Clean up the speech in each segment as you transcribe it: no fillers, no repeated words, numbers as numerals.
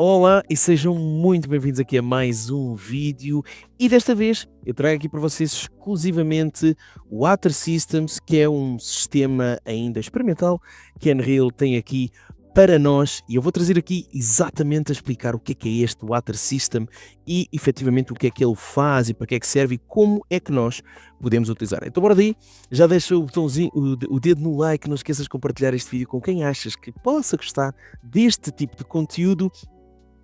Olá e sejam muito bem-vindos aqui a mais um vídeo e desta vez eu trago aqui para vocês exclusivamente o Water Systems, que é um sistema ainda experimental que a Unreal tem aqui para nós, e eu vou trazer aqui exatamente a explicar o que é este Water System e efetivamente o que é que ele faz e para que é que serve e como é que nós podemos utilizar. Então bora daí, já deixa o botãozinho, o dedo no like, não esqueças de compartilhar este vídeo com quem achas que possa gostar deste tipo de conteúdo.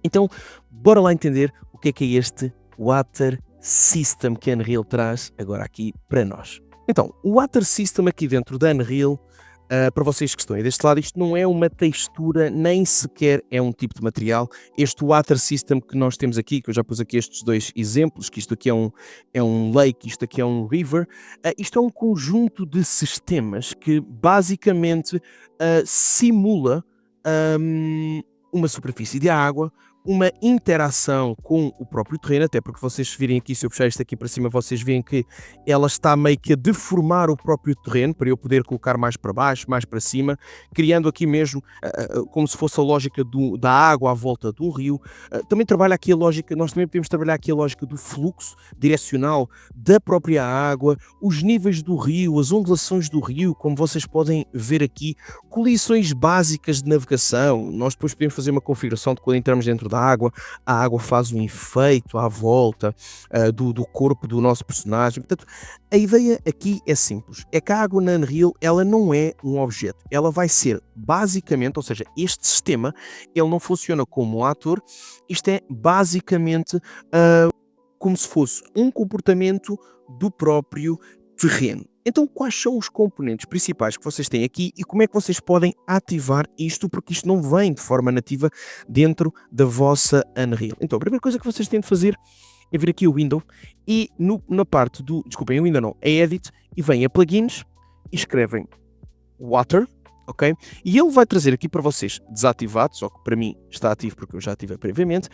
Então, bora lá entender o que é este Water System que a Unreal traz agora aqui para nós. Então, o Water System aqui dentro da Unreal, para vocês que estão aí deste lado, isto não é uma textura, nem sequer é um tipo de material. Este Water System que nós temos aqui, que eu já pus aqui estes dois exemplos, que isto aqui é um lake, isto aqui é um river, isto é um conjunto de sistemas que basicamente simula uma superfície de água, uma interação com o próprio terreno, até porque vocês virem aqui, se eu puxar isto aqui para cima, vocês veem que ela está meio que a deformar o próprio terreno, para eu poder colocar mais para baixo, mais para cima, criando aqui mesmo como se fosse a lógica da água à volta do rio. Também trabalha aqui a lógica, nós também podemos trabalhar aqui a lógica do fluxo direcional da própria água, os níveis do rio, as ondulações do rio, como vocês podem ver aqui, condições básicas de navegação. Nós depois podemos fazer uma configuração de quando entramos dentro da água, a água faz um efeito à volta do corpo do nosso personagem. Portanto, a ideia aqui é simples, é que a água na Unreal, ela não é um objeto, ela vai ser basicamente, ou seja, este sistema, ele não funciona como um ator, isto é basicamente como se fosse um comportamento do próprio terreno. Então, quais são os componentes principais que vocês têm aqui e como é que vocês podem ativar isto, porque isto não vem de forma nativa dentro da vossa Unreal. Então, a primeira coisa que vocês têm de fazer é vir aqui o Window e na parte do, desculpem, o Window não, é Edit, e vem a Plugins e escrevem Water, ok? E ele vai trazer aqui para vocês desativados, só que para mim está ativo porque eu já ativei previamente,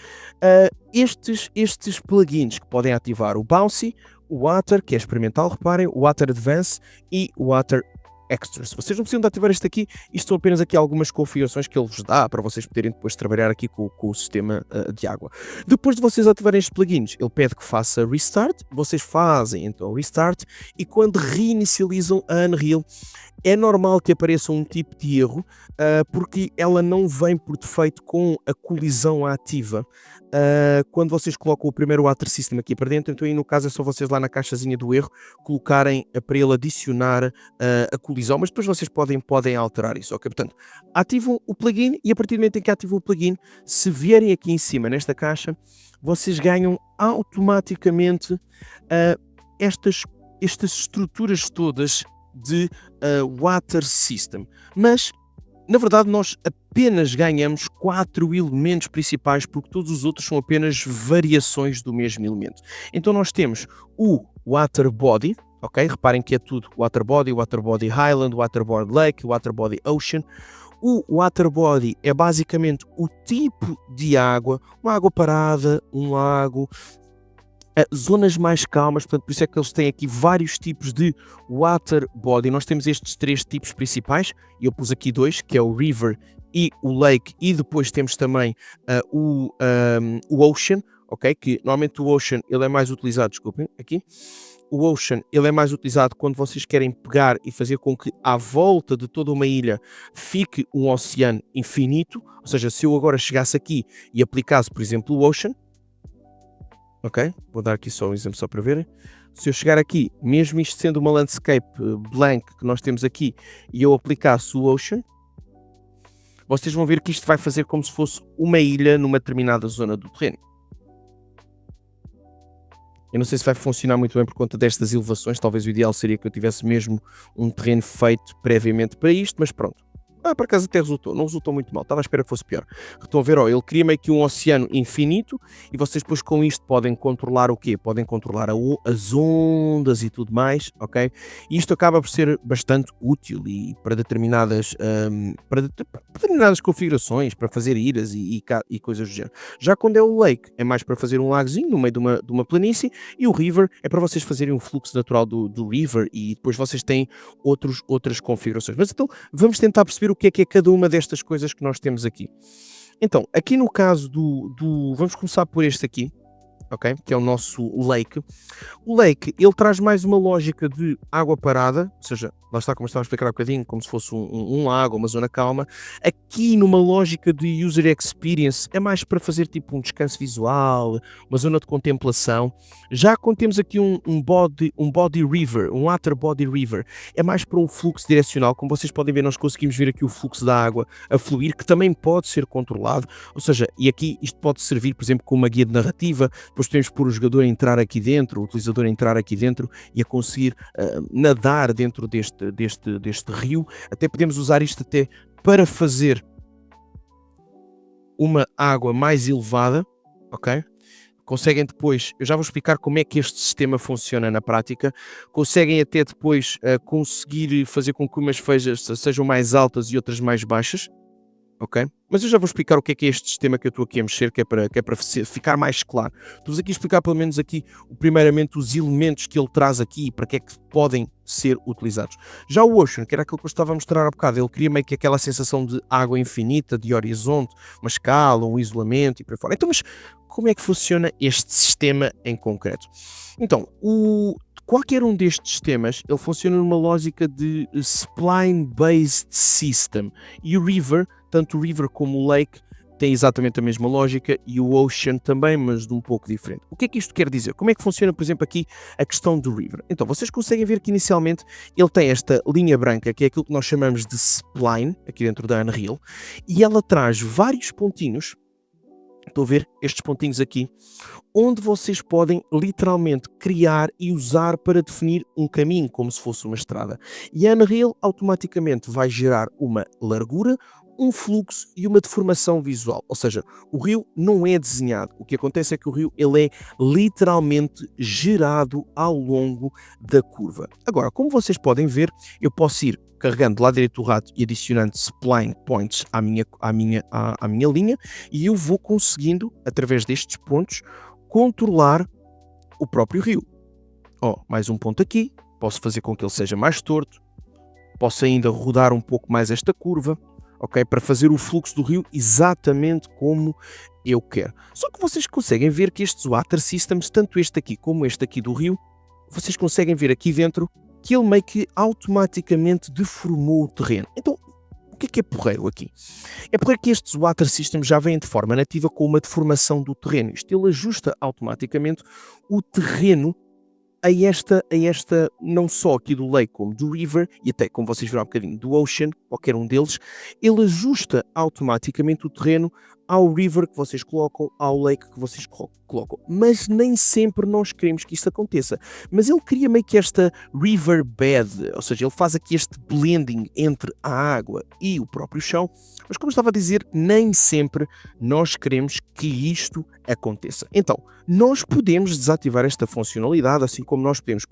estes plugins que podem ativar o Bouncy, o Water, que é experimental, reparem, o Water Advance e o Water Extra. Se vocês não precisam de ativar este aqui, isto são apenas aqui algumas configurações que ele vos dá para vocês poderem depois trabalhar aqui com o sistema de água. Depois de vocês ativarem estes plugins, ele pede que faça restart, vocês fazem então o restart e quando reinicializam a Unreal, é normal que apareça um tipo de erro, porque ela não vem por defeito com a colisão ativa. Quando vocês colocam o primeiro Water System aqui para dentro, então aí no caso é só vocês lá na caixazinha do erro colocarem para ele adicionar a colisão, mas depois vocês podem alterar isso, ok? Portanto, ativam o plugin e a partir do momento em que ativam o plugin, se vierem aqui em cima nesta caixa, vocês ganham automaticamente estas estruturas todas de Water System, mas na verdade nós apenas ganhamos 4 elementos principais porque todos os outros são apenas variações do mesmo elemento. Então nós temos o Water Body, ok? Reparem que é tudo Water Body Highland, Water Body Lake, Water Body Ocean. O Water Body é basicamente o tipo de água, uma água parada, um lago, zonas mais calmas, portanto, por isso é que eles têm aqui vários tipos de water body. Nós temos estes 3 tipos principais, e eu pus aqui 2, que é o river e o lake, e depois temos também o ocean, ok? Que normalmente o ocean ele é mais utilizado, desculpem, aqui. O ocean ele é mais utilizado quando vocês querem pegar e fazer com que à volta de toda uma ilha fique um oceano infinito, ou seja, se eu agora chegasse aqui e aplicasse, por exemplo, o ocean, ok? Vou dar aqui só um exemplo só para verem. Se eu chegar aqui, mesmo isto sendo uma landscape blank que nós temos aqui, e eu aplicasse o Ocean, vocês vão ver que isto vai fazer como se fosse uma ilha numa determinada zona do terreno. Eu não sei se vai funcionar muito bem por conta destas elevações, talvez o ideal seria que eu tivesse mesmo um terreno feito previamente para isto, mas pronto. Por acaso até resultou, não resultou muito mal, estava à espera que fosse pior. Estão a ver, ele cria meio que um oceano infinito e vocês depois com isto podem controlar o quê? Podem controlar as ondas e tudo mais, ok? E isto acaba por ser bastante útil e para determinadas configurações, para fazer ilhas e coisas do género. Já quando é o lake, é mais para fazer um lagozinho no meio de uma planície, e o river é para vocês fazerem um fluxo natural do river e depois vocês têm outras configurações. Mas então vamos tentar perceber o que é cada uma destas coisas que nós temos aqui. Então, aqui no caso vamos começar por este aqui, ok? Que é o nosso lake. O lake, ele traz mais uma lógica de água parada, ou seja, lá está como eu estava a explicar há bocadinho, como se fosse um lago, uma zona calma. Aqui numa lógica de user experience, é mais para fazer tipo um descanso visual, uma zona de contemplação. Já quando temos aqui um body river, um water body river, é mais para um fluxo direcional. Como vocês podem ver, nós conseguimos ver aqui o fluxo da água a fluir, que também pode ser controlado, ou seja, e aqui isto pode servir, por exemplo, como uma guia de narrativa. Depois podemos pôr o jogador a entrar aqui dentro, o utilizador a entrar aqui dentro e a conseguir nadar dentro deste rio. Até podemos usar isto até para fazer uma água mais elevada, ok? Conseguem depois, eu já vou explicar como é que este sistema funciona na prática, conseguem até depois conseguir fazer com que umas feijas sejam mais altas e outras mais baixas, ok? Mas eu já vou explicar o que é este sistema que eu estou aqui a mexer, que é para ficar mais claro. Estou-vos aqui a explicar pelo menos aqui, primeiramente, os elementos que ele traz aqui e para que é que podem ser utilizados. Já o Ocean, que era aquilo que eu estava a mostrar há bocado, ele cria meio que aquela sensação de água infinita, de horizonte, uma escala, um isolamento e por aí fora. Então, mas como é que funciona este sistema em concreto? Então, qualquer um destes sistemas, ele funciona numa lógica de spline-based system. E o River, tanto o River como o Lake, tem exatamente a mesma lógica, e o Ocean também, mas de um pouco diferente. O que é que isto quer dizer? Como é que funciona, por exemplo, aqui a questão do River? Então, vocês conseguem ver que inicialmente ele tem esta linha branca, que é aquilo que nós chamamos de spline, aqui dentro da Unreal, e ela traz vários pontinhos. Estou a ver estes pontinhos aqui, onde vocês podem literalmente criar e usar para definir um caminho, como se fosse uma estrada. E a Unreal automaticamente vai gerar uma largura, um fluxo e uma deformação visual. Ou seja, o rio não é desenhado. O que acontece é que o rio ele é literalmente gerado ao longo da curva. Agora, como vocês podem ver, eu posso ir carregando do lado direito do rato e adicionando spline points à minha linha, e eu vou conseguindo, através destes pontos, controlar o próprio rio. Mais um ponto aqui, posso fazer com que ele seja mais torto, posso ainda rodar um pouco mais esta curva, ok? Para fazer o fluxo do rio exatamente como eu quero. Só que vocês conseguem ver que estes water systems, tanto este aqui como este aqui do rio, vocês conseguem ver aqui dentro que ele meio que automaticamente deformou o terreno. Então, o que é porreiro aqui? É porreiro que estes water systems já vêm de forma nativa com uma deformação do terreno. Isto ele ajusta automaticamente o terreno a esta, não só aqui do Lake como do River, e até como vocês viram há um bocadinho do Ocean, qualquer um deles, ele ajusta automaticamente o terreno ao River que vocês colocam, ao Lake que vocês colocam. Mas nem sempre nós queremos que isto aconteça. Mas ele cria meio que esta river bed, ou seja, ele faz aqui este blending entre a água e o próprio chão. Mas como eu estava a dizer, nem sempre nós queremos que isto aconteça. Então, nós podemos desativar esta funcionalidade, assim como nós podemos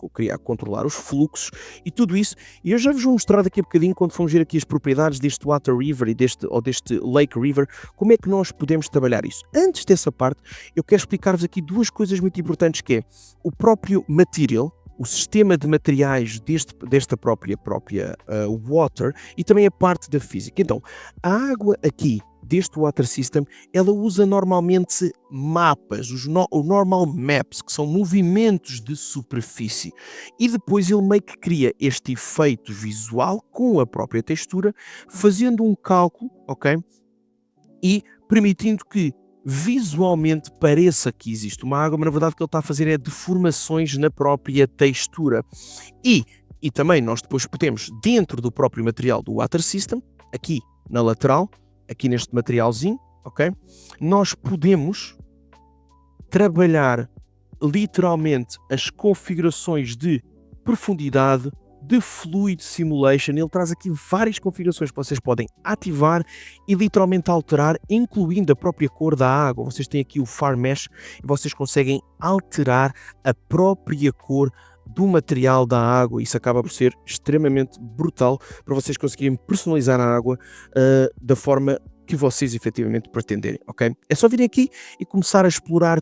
controlar os fluxos e tudo isso. E eu já vos vou mostrar daqui a bocadinho, quando formos ver aqui as propriedades deste Water River e deste Lake River, como é que nós podemos trabalhar isso. Antes dessa parte, eu quero explicar-vos aqui duas coisas muito importantes, que é o próprio material, o sistema de materiais desta própria water, e também a parte da física. Então, a água aqui deste water system, ela usa normalmente mapas, os normal maps, que são movimentos de superfície, e depois ele meio que cria este efeito visual com a própria textura, fazendo um cálculo, ok? E permitindo que visualmente pareça que existe uma água, mas na verdade o que ele está a fazer é deformações na própria textura. E também nós depois podemos, dentro do próprio material do water system, aqui na lateral, aqui neste materialzinho, ok? Nós podemos trabalhar literalmente as configurações de profundidade, de Fluid Simulation. Ele traz aqui várias configurações que vocês podem ativar e literalmente alterar, incluindo a própria cor da água. Vocês têm aqui o Far Mesh e vocês conseguem alterar a própria cor do material da água. Isso acaba por ser extremamente brutal para vocês conseguirem personalizar a água da forma que vocês efetivamente pretenderem, ok? É só virem aqui e começar a explorar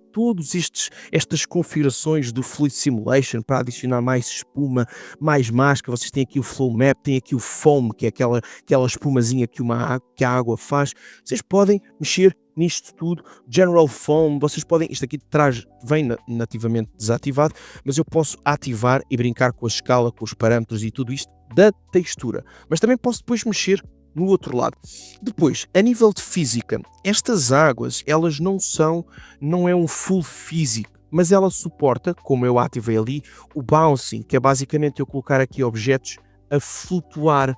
estas configurações do Fluid Simulation para adicionar mais espuma, mais máscara. Vocês têm aqui o Flow Map, têm aqui o Foam, que é aquela espumazinha que a água faz. Vocês podem mexer nisto tudo. General Foam, vocês podem, isto aqui de trás vem nativamente desativado, mas eu posso ativar e brincar com a escala, com os parâmetros e tudo isto da textura. Mas também posso depois mexer no outro lado. Depois, a nível de física, estas águas, elas não é um full físico, mas ela suporta, como eu ativei ali, o bouncing, que é basicamente eu colocar aqui objetos a flutuar,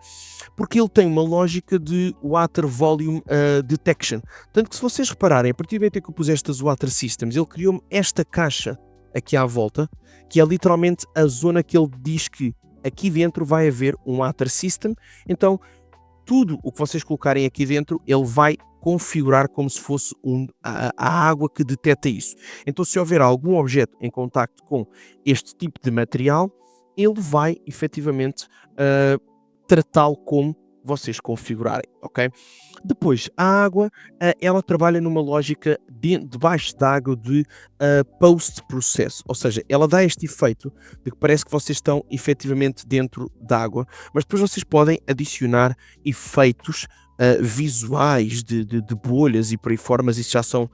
porque ele tem uma lógica de Water Volume Detection. Tanto que se vocês repararem, a partir do momento em que eu pus estas Water Systems, ele criou-me esta caixa aqui à volta, que é literalmente a zona que ele diz que aqui dentro vai haver um Water System. Então, tudo o que vocês colocarem aqui dentro, ele vai configurar como se fosse a água que detecta isso. Então, se houver algum objeto em contacto com este tipo de material, ele vai efetivamente tratá-lo como vocês configurarem, ok? Depois, a água, ela trabalha numa lógica debaixo d'água de post-processo, ou seja, ela dá este efeito de que parece que vocês estão efetivamente dentro d'água, mas depois vocês podem adicionar efeitos visuais de bolhas e por aí fora, mas isso já são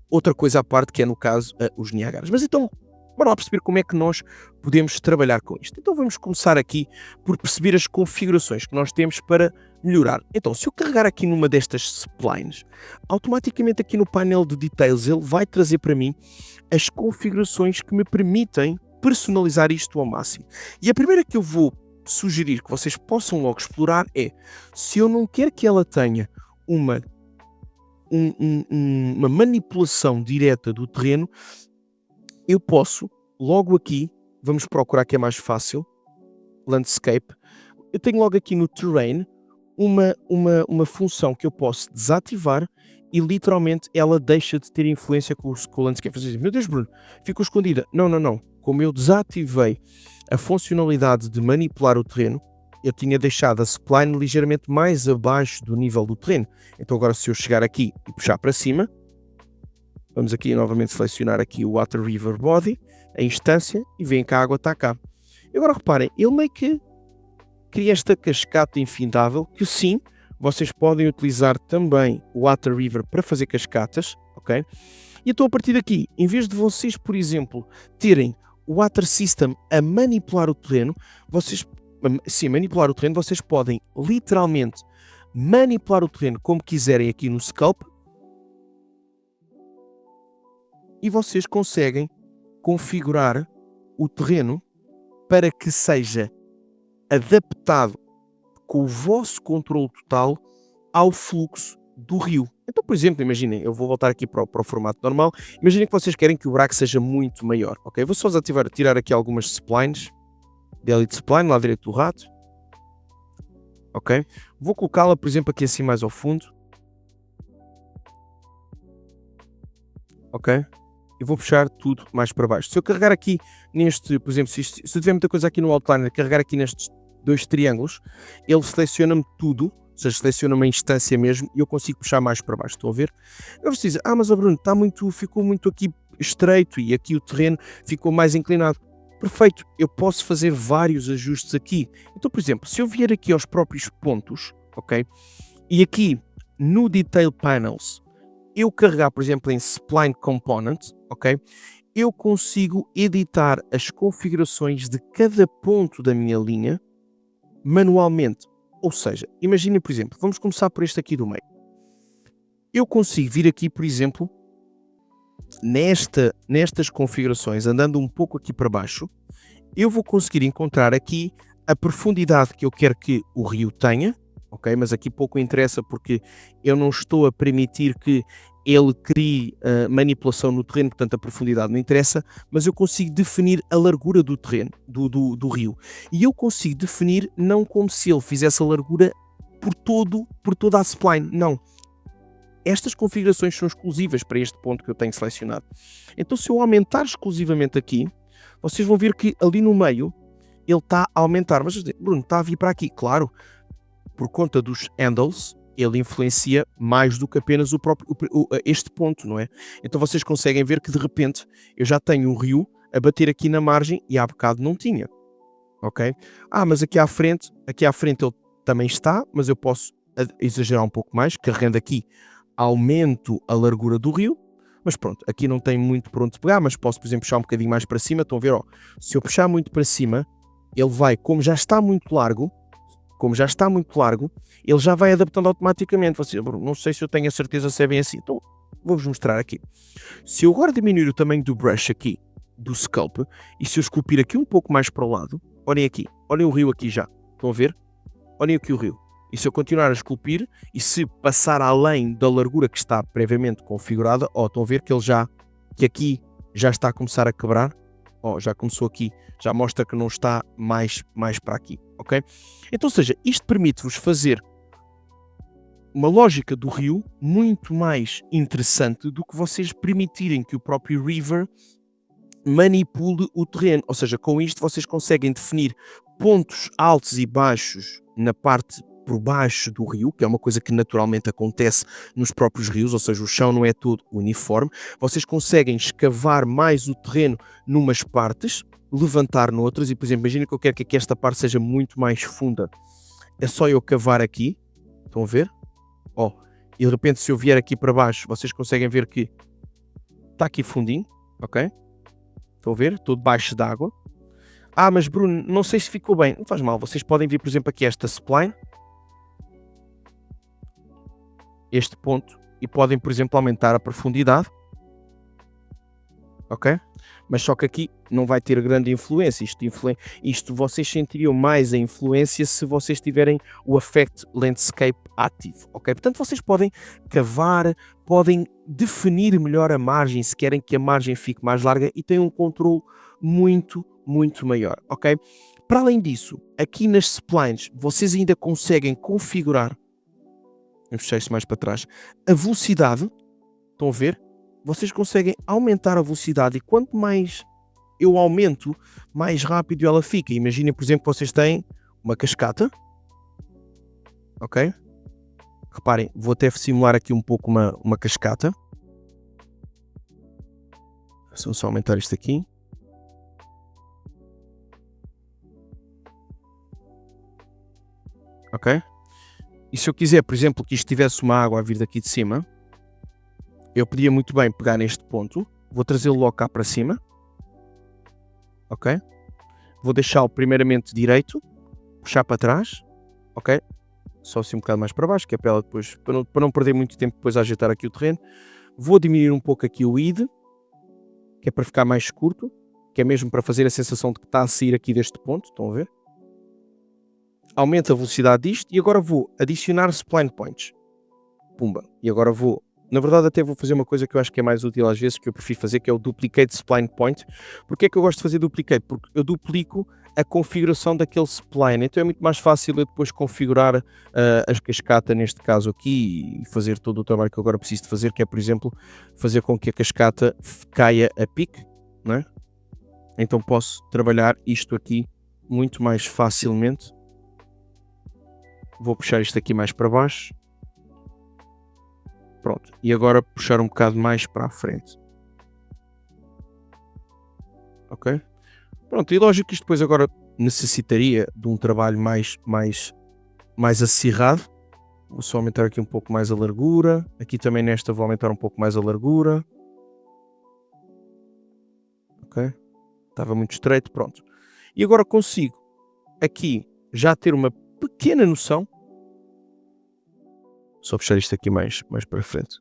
outra coisa à parte, que é no caso os Niagaras. Mas então, bora lá perceber como é que nós podemos trabalhar com isto. Então vamos começar aqui por perceber as configurações que nós temos para melhorar. Então, se eu carregar aqui numa destas splines, automaticamente aqui no painel de details ele vai trazer para mim as configurações que me permitem personalizar isto ao máximo. E a primeira que eu vou sugerir que vocês possam logo explorar é, se eu não quero que ela tenha uma manipulação direta do terreno, eu posso, logo aqui, vamos procurar que é mais fácil, Landscape, eu tenho logo aqui no Terrain uma função que eu posso desativar e literalmente ela deixa de ter influência com o Landscape. Você diz, meu Deus, Bruno, ficou escondida. Não. Como eu desativei a funcionalidade de manipular o terreno, eu tinha deixado a spline ligeiramente mais abaixo do nível do terreno. Então agora se eu chegar aqui e puxar para cima, vamos aqui novamente selecionar aqui o Water River Body, a instância, e veem que a água está cá. E agora reparem, ele meio que cria esta cascata infindável, que sim, vocês podem utilizar também o Water River para fazer cascatas, ok? E então a partir daqui, em vez de vocês, por exemplo, terem o Water System a manipular o terreno, vocês podem literalmente manipular o terreno como quiserem aqui no Sculpt, e vocês conseguem configurar o terreno para que seja adaptado com o vosso controle total ao fluxo do rio. Então, por exemplo, imaginem, eu vou voltar aqui para o formato normal, imaginem que vocês querem que o buraco seja muito maior, ok? Vou só tirar aqui algumas splines, delete spline, lá direito do rato, ok? Vou colocá-la, por exemplo, aqui assim mais ao fundo, ok? E vou puxar tudo mais para baixo. Se eu carregar aqui neste, por exemplo, se eu tiver muita coisa aqui no Outliner, carregar aqui nestes dois triângulos, ele seleciona-me tudo, ou seja, seleciona-me a instância mesmo, e eu consigo puxar mais para baixo. Estão a ver? Agora você diz, mas Bruno, ficou muito aqui estreito e aqui o terreno ficou mais inclinado. Perfeito, eu posso fazer vários ajustes aqui. Então, por exemplo, se eu vier aqui aos próprios pontos, ok? E aqui no Detail Panels, eu carregar, por exemplo, em Spline Component, ok? Eu consigo editar as configurações de cada ponto da minha linha manualmente. Ou seja, imaginem, por exemplo, vamos começar por este aqui do meio. Eu consigo vir aqui, por exemplo, nestas configurações, andando um pouco aqui para baixo, eu vou conseguir encontrar aqui a profundidade que eu quero que o rio tenha, ok? Mas aqui pouco interessa porque eu não estou a permitir que ele crie manipulação no terreno, portanto a profundidade não interessa, mas eu consigo definir a largura do terreno, do rio. E eu consigo definir não como se ele fizesse a largura por toda a spline, não. Estas configurações são exclusivas para este ponto que eu tenho selecionado. Então se eu aumentar exclusivamente aqui, vocês vão ver que ali no meio ele está a aumentar. Mas Bruno, está a vir para aqui, claro, por conta dos handles, ele influencia mais do que apenas este ponto, não é? Então vocês conseguem ver que de repente eu já tenho um rio a bater aqui na margem e há bocado não tinha, ok? Mas aqui à frente ele também está, mas eu posso exagerar um pouco mais, carregando aqui aumento a largura do rio, mas pronto, aqui não tem muito por onde pegar, mas posso, por exemplo, puxar um bocadinho mais para cima. Estão a ver, ó, se eu puxar muito para cima, ele vai, como já está muito largo, ele já vai adaptando automaticamente. Não sei se eu tenho a certeza se é bem assim, então vou-vos mostrar aqui. Se eu agora diminuir o tamanho do brush aqui, do sculpt, e se eu esculpir aqui um pouco mais para o lado, olhem aqui, olhem o rio aqui já, estão a ver? Olhem aqui o rio. E se eu continuar a esculpir, e se passar além da largura que está previamente configurada, ó, estão a ver que que aqui já está a começar a quebrar, ó, já começou aqui, já mostra que não está mais para aqui, ok? Então, ou seja, isto permite-vos fazer uma lógica do rio muito mais interessante do que vocês permitirem que o próprio River manipule o terreno. Ou seja, com isto vocês conseguem definir pontos altos e baixos na parte por baixo do rio, que é uma coisa que naturalmente acontece nos próprios rios, ou seja, o chão não é todo uniforme. Vocês conseguem escavar mais o terreno numas partes, levantar noutras, e por exemplo, imagina que eu quero que aqui esta parte seja muito mais funda. É só eu cavar aqui, estão a ver? Ó, e de repente se eu vier aqui para baixo, vocês conseguem ver que está aqui fundinho, ok? Estão a ver? Estou debaixo d'água. Mas Bruno, não sei se ficou bem. Não faz mal, vocês podem vir, por exemplo, aqui esta spline, este ponto, e podem, por exemplo, aumentar a profundidade, ok? Mas só que aqui não vai ter grande influência. Isto vocês sentiriam mais a influência se vocês tiverem o Effect Landscape ativo, ok? Portanto, vocês podem cavar, podem definir melhor a margem, se querem que a margem fique mais larga, e têm um controle muito maior, ok? Para além disso, aqui nas splines, vocês ainda conseguem configurar, vamos puxar isto mais para trás, a velocidade, estão a ver? Vocês conseguem aumentar a velocidade, e quanto mais eu aumento, mais rápido ela fica. Imaginem, por exemplo, que vocês têm uma cascata, ok? Reparem, vou até simular aqui um pouco uma cascata. Vou só aumentar isto aqui. Ok? E se eu quiser, por exemplo, que isto tivesse uma água a vir daqui de cima, eu podia muito bem pegar neste ponto, vou trazê-lo logo cá para cima, ok? Vou deixá-lo primeiramente direito, puxar para trás, ok? Só assim um bocado mais para baixo, que é para ela depois, para não perder muito tempo depois a ajeitar aqui o terreno. Vou diminuir um pouco aqui o ID, que é para ficar mais curto, que é mesmo para fazer a sensação de que está a sair aqui deste ponto, estão a ver? Aumento a velocidade disto, e agora vou adicionar spline points. Pumba. E agora na verdade até vou fazer uma coisa que eu acho que é mais útil às vezes, que eu prefiro fazer, que é o duplicate spline point. Porque é que eu gosto de fazer duplicate? Porque eu duplico a configuração daquele spline, então é muito mais fácil eu depois configurar a cascata neste caso aqui, e fazer todo o trabalho que eu agora preciso de fazer, que é, por exemplo, fazer com que a cascata caia a pique, não é? Então posso trabalhar isto aqui muito mais facilmente. Vou puxar isto aqui mais para baixo. Pronto. E agora puxar um bocado mais para a frente. Ok? Pronto. E lógico que isto depois agora necessitaria de um trabalho mais acirrado. Vou só aumentar aqui um pouco mais a largura. Aqui também nesta vou aumentar um pouco mais a largura. Ok? Estava muito estreito. Pronto. E agora consigo aqui já ter uma pequena noção. Só puxar isto aqui mais para frente.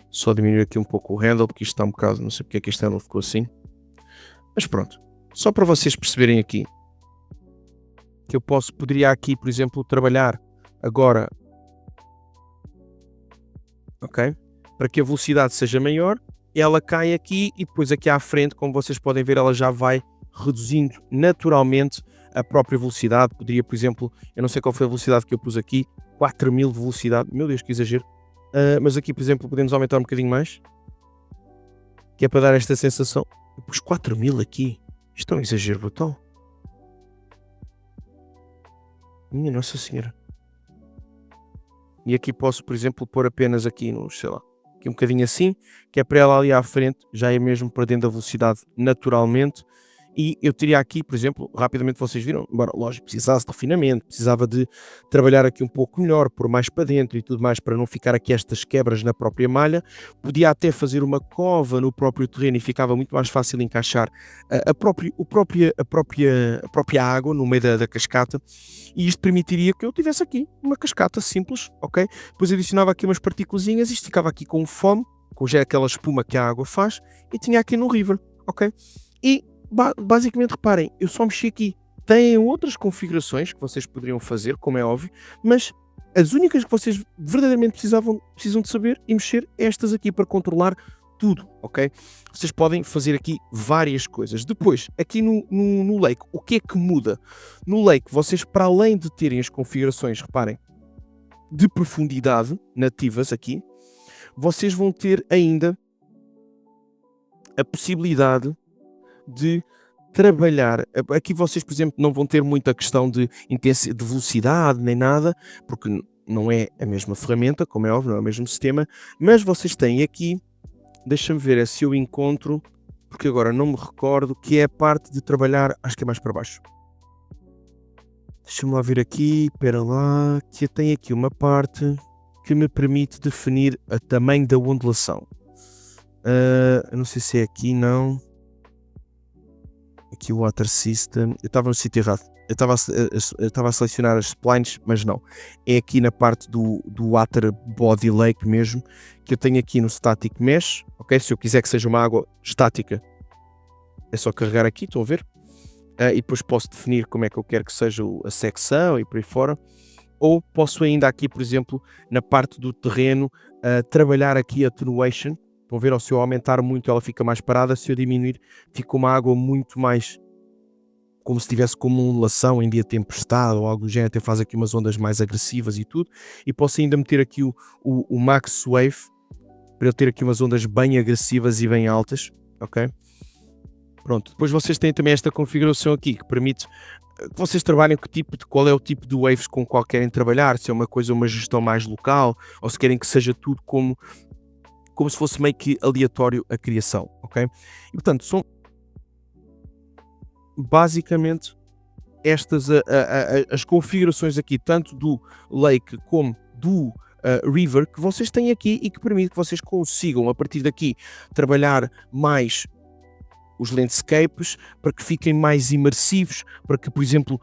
Só diminuir aqui um pouco o handle, porque isto está um bocado, não sei porque é que este handle ficou assim. Mas pronto. Só para vocês perceberem aqui que eu poderia aqui, por exemplo, trabalhar agora, ok? Para que a velocidade seja maior, ela cai aqui, e depois aqui à frente, como vocês podem ver, ela já vai reduzindo naturalmente a própria velocidade. Poderia, por exemplo, eu não sei qual foi a velocidade que eu pus aqui, 4000 de velocidade, meu Deus, que exagero. Mas aqui, por exemplo, podemos aumentar um bocadinho mais, que é para dar esta sensação. Eu pus 4000 aqui, isto é um exagero brutal. Minha Nossa Senhora. E aqui posso, por exemplo, pôr apenas aqui no, sei lá, aqui um bocadinho assim, que é para ela ali à frente, já é mesmo perdendo a velocidade naturalmente. E eu teria aqui, por exemplo, rapidamente vocês viram, embora lógico, precisasse de refinamento, precisava de trabalhar aqui um pouco melhor, pôr mais para dentro e tudo mais, para não ficar aqui estas quebras na própria malha. Podia até fazer uma cova no próprio terreno e ficava muito mais fácil encaixar a própria água no meio da cascata, e isto permitiria que eu tivesse aqui uma cascata simples, ok? Depois adicionava aqui umas partículazinhas, isto ficava aqui com foam, com já aquela espuma que a água faz, e tinha aqui no river, ok? E basicamente reparem, eu só mexi aqui. Têm outras configurações que vocês poderiam fazer, como é óbvio, mas as únicas que vocês verdadeiramente precisam de saber e mexer é estas aqui para controlar tudo, ok? Vocês podem fazer aqui várias coisas. Depois, aqui no Lake, o que é que muda? No Lake, vocês, para além de terem as configurações, reparem, de profundidade nativas aqui, vocês vão ter ainda a possibilidade de trabalhar. Aqui vocês, por exemplo, não vão ter muita questão de velocidade nem nada, porque não é a mesma ferramenta, como é óbvio, não é o mesmo sistema, mas vocês têm aqui, deixa-me ver se eu encontro, porque agora não me recordo, que é a parte de trabalhar, acho que é mais para baixo. Deixa-me lá ver aqui, espera lá, que tem aqui uma parte que me permite definir o tamanho da ondulação. Eu não sei se é aqui, não. Aqui o Water System, eu estava no sítio errado, eu estava a selecionar as splines, mas não, é aqui na parte do Water Body Lake mesmo, que eu tenho aqui no Static Mesh, ok? Se eu quiser que seja uma água estática, é só carregar aqui, estão a ver? E depois posso definir como é que eu quero que seja a secção e por aí fora, ou posso ainda aqui, por exemplo, na parte do terreno, trabalhar aqui a attenuation. Estão a ver, ou se eu aumentar muito ela fica mais parada, se eu diminuir fica uma água muito mais, como se tivesse como ondulação em dia de tempestade ou algo do género, até faz aqui umas ondas mais agressivas e tudo, e posso ainda meter aqui o Max Wave, para eu ter aqui umas ondas bem agressivas e bem altas, ok? Pronto, depois vocês têm também esta configuração aqui, que permite que vocês trabalhem qual é o tipo de waves com qual querem trabalhar, se é uma gestão mais local, ou se querem que seja tudo como se fosse meio que aleatório a criação, ok? E portanto, são basicamente estas as configurações aqui, tanto do Lake como do River, que vocês têm aqui e que permite que vocês consigam, a partir daqui, trabalhar mais os landscapes, para que fiquem mais imersivos, para que, por exemplo,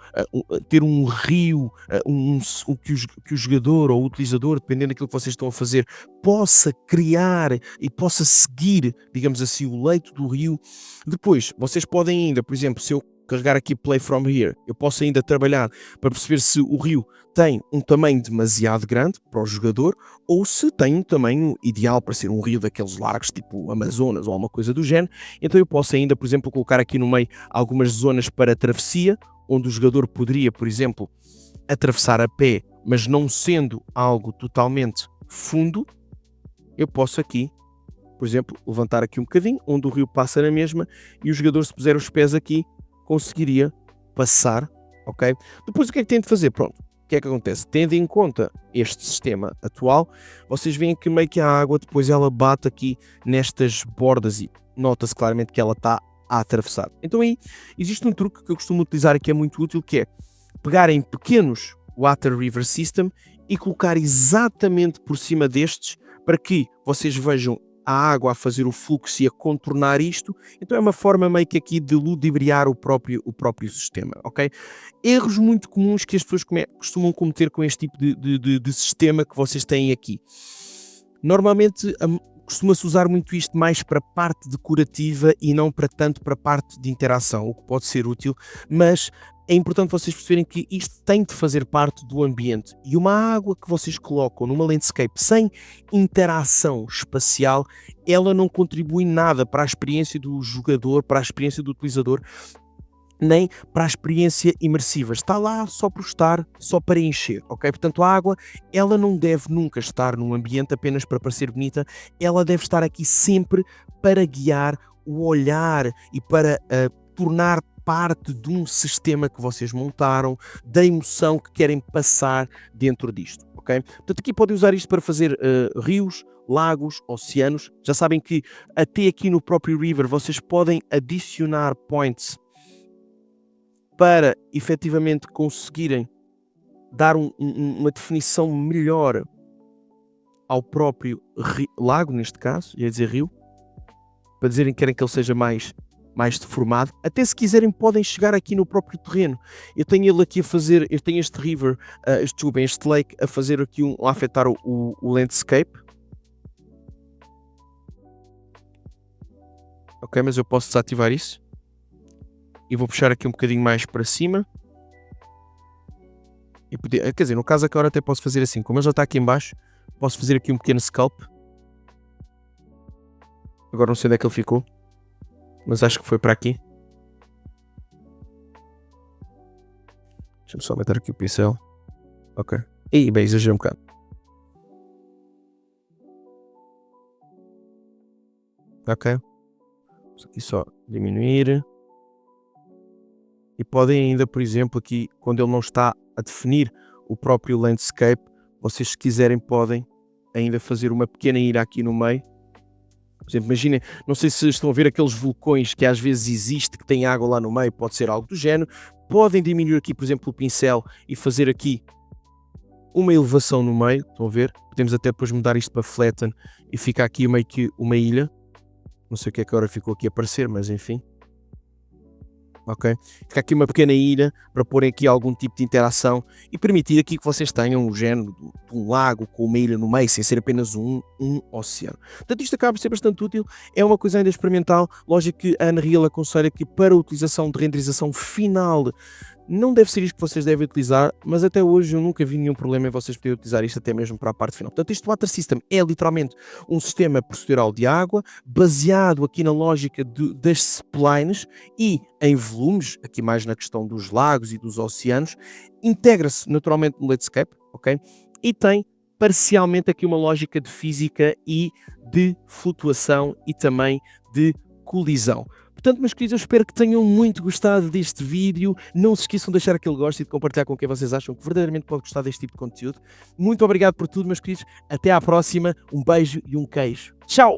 ter um rio, que o jogador ou o utilizador, dependendo daquilo que vocês estão a fazer, possa criar e possa seguir, digamos assim, o leito do rio. Depois, vocês podem ainda, por exemplo, se eu carregar aqui Play From Here, eu posso ainda trabalhar para perceber se o rio tem um tamanho demasiado grande para o jogador ou se tem um tamanho ideal para ser um rio daqueles largos, tipo Amazonas ou alguma coisa do género. Então eu posso ainda, por exemplo, colocar aqui no meio algumas zonas para travessia, onde o jogador poderia, por exemplo, atravessar a pé, mas não sendo algo totalmente fundo. Eu posso aqui, por exemplo, levantar aqui um bocadinho, onde o rio passa na mesma, e o jogador, se puser os pés aqui, conseguiria passar, ok? Depois o que é que tem de fazer? Pronto, o que é que acontece? Tendo em conta este sistema atual, vocês veem que meio que a água depois ela bate aqui nestas bordas e nota-se claramente que ela está a atravessar. Então aí existe um truque que eu costumo utilizar e que é muito útil, que é pegar em pequenos Water River System e colocar exatamente por cima destes, para que vocês vejam a água a fazer o fluxo e a contornar isto. Então é uma forma meio que aqui de ludibriar o próprio sistema, ok? Erros muito comuns que as pessoas costumam cometer com este tipo de sistema que vocês têm aqui. Normalmente costuma-se usar muito isto mais para a parte decorativa e não para tanto para a parte de interação, o que pode ser útil, mas é importante vocês perceberem que isto tem de fazer parte do ambiente, e uma água que vocês colocam numa landscape sem interação espacial, ela não contribui nada para a experiência do jogador, para a experiência do utilizador, nem para a experiência imersiva. Está lá só por estar, só para encher, ok? Portanto, a água, ela não deve nunca estar num ambiente apenas para parecer bonita, ela deve estar aqui sempre para guiar o olhar e para tornar parte de um sistema que vocês montaram, da emoção que querem passar dentro disto, ok? Portanto, aqui podem usar isto para fazer rios, lagos, oceanos. Já sabem que até aqui no próprio River vocês podem adicionar points para efetivamente conseguirem dar uma definição melhor ao próprio lago, neste caso, ia dizer rio, para dizerem que querem que ele seja mais deformado. Até se quiserem podem chegar aqui no próprio terreno. Eu tenho ele aqui a fazer, eu tenho este river, este lake a fazer aqui a afetar o landscape. Ok, mas eu posso desativar isso. E vou puxar aqui um bocadinho mais para cima. E poder, quer dizer, no caso agora até posso fazer assim, como ele já está aqui em baixo, posso fazer aqui um pequeno scalp. Agora não sei onde é que ele ficou, mas acho que foi para aqui. Deixa-me só aumentar aqui o pincel. Ok. E bem, exagerei um bocado. Ok. Vamos aqui só diminuir. E podem ainda, por exemplo, aqui, quando ele não está a definir o próprio landscape, vocês se quiserem podem ainda fazer uma pequena ilha aqui no meio. Por exemplo, imaginem, não sei se estão a ver aqueles vulcões que às vezes existe, que tem água lá no meio, pode ser algo do género. Podem diminuir aqui, por exemplo, o pincel e fazer aqui uma elevação no meio, estão a ver? Podemos até depois mudar isto para flatten e fica aqui meio que uma ilha. Não sei o que é que agora ficou aqui a aparecer, mas enfim. Ok? Fica aqui uma pequena ilha para porem aqui algum tipo de interação e permitir aqui que vocês tenham o género de um lago com uma ilha no meio, sem ser apenas um oceano. Portanto, isto acaba por ser bastante útil, é uma coisa ainda experimental. Lógico que a Unreal aconselha que para a utilização de renderização final não deve ser isto que vocês devem utilizar, mas até hoje eu nunca vi nenhum problema em vocês poderem utilizar isto até mesmo para a parte final. Portanto, este Water System é literalmente um sistema procedural de água, baseado aqui na lógica das splines e em volumes, aqui mais na questão dos lagos e dos oceanos, integra-se naturalmente no landscape, ok? E tem parcialmente aqui uma lógica de física e de flutuação e também de colisão. Portanto, meus queridos, eu espero que tenham muito gostado deste vídeo. Não se esqueçam de deixar aquele gosto e de compartilhar com quem vocês acham que verdadeiramente pode gostar deste tipo de conteúdo. Muito obrigado por tudo, meus queridos. Até à próxima. Um beijo e um queijo. Tchau!